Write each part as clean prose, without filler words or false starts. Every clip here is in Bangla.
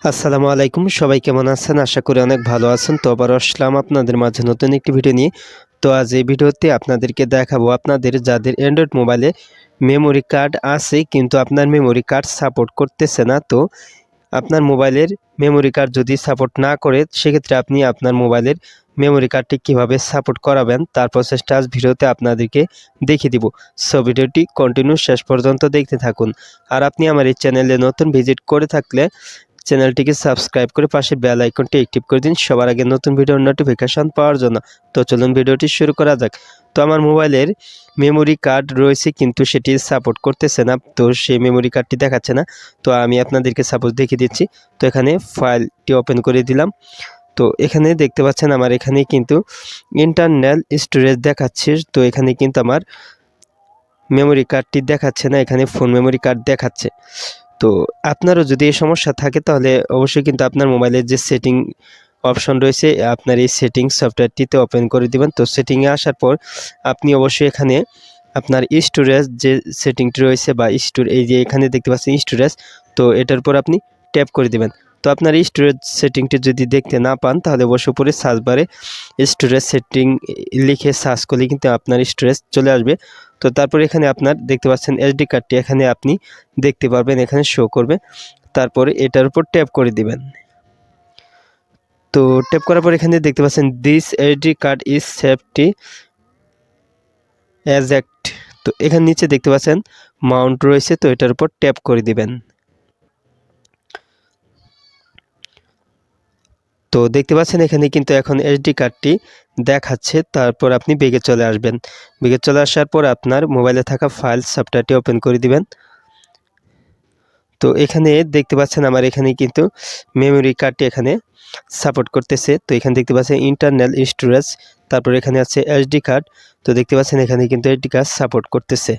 আসসালামু আলাইকুম, সবাই কেমন আছেন? আশা করি অনেক ভালো আছেন। তো আবার আসলাম আপনাদের মাঝে নতুন একটি ভিডিও নিয়ে। তো আজ এই ভিডিওতে আপনাদেরকে দেখাবো আপনাদের যাদের অ্যান্ড্রয়েড মোবাইলে মেমোরি কার্ড আছে কিন্তু আপনার মেমোরি কার্ড সাপোর্ট করতেছে না। তো আপনার মোবাইলের মেমোরি কার্ড যদি সাপোর্ট না করে সেক্ষেত্রে আপনি আপনার মোবাইলের মেমোরি কার্ডটি কীভাবে সাপোর্ট করাবেন তার প্রসেসটা আজ ভিডিওতে আপনাদেরকে দেখিয়ে দিব। সো ভিডিওটি কন্টিনিউ শেষ পর্যন্ত দেখতে থাকুন। আর আপনি আমার এই চ্যানেলে নতুন ভিজিট করে থাকলে চ্যানেলটিকে সাবস্ক্রাইব করে পাশে বেল আইকনটি অ্যাক্টিভ করে দিন সবার আগে নতুন ভিডিওর নোটিফিকেশন পাওয়ার জন্য। তো চলুন ভিডিওটি শুরু করা যাক। তো আমার মোবাইলের মেমোরি কার্ড রয়েছে কিন্তু সেটি সাপোর্ট করতেছে না, তো সেই মেমোরি কার্ডটি দেখাচ্ছে না। তো আমি আপনাদেরকে সাপোজ দেখিয়ে দিচ্ছি। তো এখানে ফাইলটি ওপেন করে দিলাম। তো এখানে দেখতে পাচ্ছেন আমার এখানে কিন্তু ইন্টারনাল স্টোরেজ দেখাচ্ছে। তো এখানে কিন্তু আমার মেমোরি কার্ডটি দেখাচ্ছে না, এখানে ফোন মেমোরি কার্ড দেখাচ্ছে। তো আপনারও যদি এই সমস্যা থাকে তাহলে অবশ্যই কিন্তু আপনার মোবাইলের যে সেটিং অপশন রয়েছে আপনার এই সেটিং সফটওয়্যারটিতে ওপেন করে দিবেন। তো সেটিংয়ে আসার পর আপনি অবশ্যই এখানে আপনার স্টোরেজ যে সেটিংটি রয়েছে বা এই যে এখানে দেখতে পাচ্ছেন স্টোরেজ, তো এটার উপর আপনি ট্যাপ করে দিবেন। তো আপনার এই স্টোরেজ সেটিংটি যদি দেখতে না পান তাহলে অবশ্যই উপরে সার্চ বারে স্টোরেজ সেটিং লিখে সার্চ করলে কিন্তু আপনার স্টোরেজ চলে আসবে। তো তারপর এখানে আপনার দেখতে পাচ্ছেন এসডি কার্ডটি এখানে আপনি দেখতে পারবেন, এখানে শো করবে। তারপরে এটার উপর ট্যাপ করে দিবেন। তো ট্যাপ করার পর এখানে দেখতে পাচ্ছেন this SD card is safety eject. তো এখানে নিচে দেখতে পাচ্ছেন মাউন্ট রয়েছে, তো এটার উপর ট্যাপ করে দিবেন। তো দেখতে পাচ্ছেন এখানে কিন্তু এখন এসডি কার্ডটি দেখাচ্ছে। তারপর আপনি ব্যাগে চলে আসবেন। ব্যাগে চলে আসার পর আপনার মোবাইলে থাকা ফাইল সফটওয়্যারটি ওপেন করে দিবেন। তো এখানে দেখতে পাচ্ছেন আমার এখানে কিন্তু মেমোরি কার্ডটি এখানে সাপোর্ট করতেছে। তো এখানে দেখতে পাচ্ছেন ইন্টারনাল স্টোরেজ, তারপর এখানে আছে এসডি কার্ড। তো দেখতে পাচ্ছেন এখানে কিন্তু এসডি কার্ড সাপোর্ট করতেছে।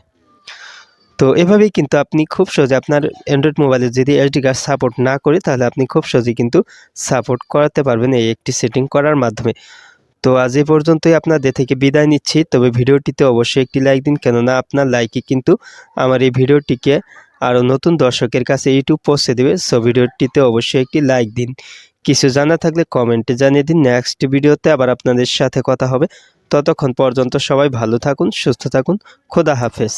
তো এভাবেই কিন্তু আপনি খুব সহজে আপনার অ্যান্ড্রয়েড মোবাইলে যদি এসডি কার্ড সাপোর্ট না করে তাহলে আপনি খুব সহজেই কিন্তু সাপোর্ট করাতে পারবেন এই একটি সেটিং করার মাধ্যমে। তো আজ এই পর্যন্তই, আপনাদের থেকে বিদায় নিচ্ছি। তবে ভিডিওটিতে অবশ্যই একটি লাইক দিন, কেননা আপনার লাইকই কিন্তু আমার এই ভিডিওটিকে আরও নতুন দর্শকের কাছে ইউটিউব পৌঁছে দেবে। সো ভিডিওটিতে অবশ্যই একটি লাইক দিন। কিছু জানা থাকলে কমেন্টে জানিয়ে দিন। নেক্সট ভিডিওতে আবার আপনাদের সাথে কথা হবে। ততক্ষণ পর্যন্ত সবাই ভালো থাকুন, সুস্থ থাকুন। খোদা হাফেজ।